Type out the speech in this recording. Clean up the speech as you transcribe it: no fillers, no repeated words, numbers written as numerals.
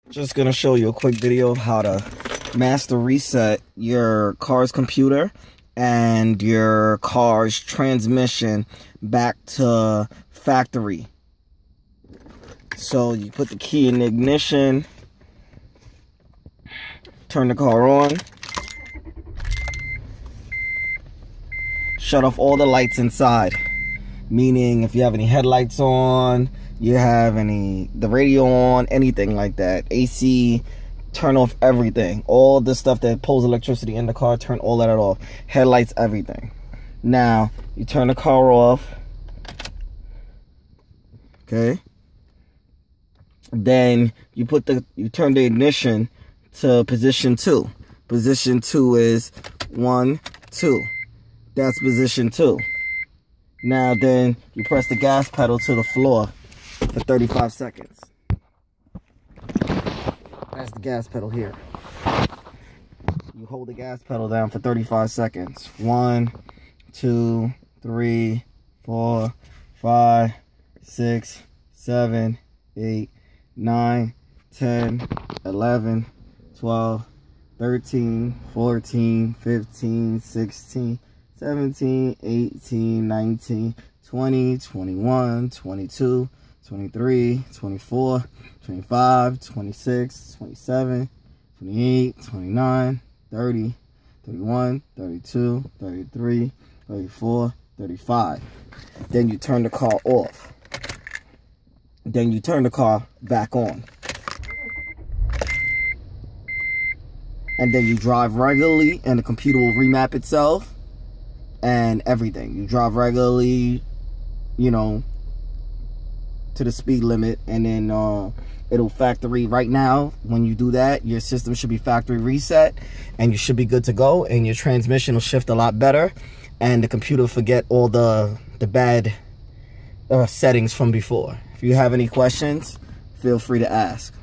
Just gonna show you a quick video of how to master reset your car's computer and your car's transmission back to factory. So you put the key in the ignition, turn the car on, shut off all the lights inside, meaning if you have any headlights on, you have the radio on, anything like that, AC, turn off everything. All the stuff that pulls electricity in the car, turn all that off. Headlights, everything. Now you turn the car off, okay? Then you turn the ignition to position 2. Position 2 is 1, 2. That's position 2. Now then you press the gas pedal to the floor for 35 seconds. That's the gas pedal here. You hold the gas pedal down for 35 seconds. 1, 2, 3, 4, 5, 6, 7, 8, 9, 10, 11, 12, 13, 14, 15, 16, 17, 18, 19, 20, 21, 22, 23, 24, 25, 26, 27, 28, 29, 30, 31, 32, 33, 34, 35. Then you turn the car off. Then you turn the car back on. And then you drive regularly and the computer will remap itself and everything. You drive regularly, you know, to the speed limit, and then it'll factory. Right now, when you do that, your system should be factory reset and you should be good to go, and your transmission will shift a lot better, and the computer will forget all the bad settings from before. If you have any questions, feel free to ask.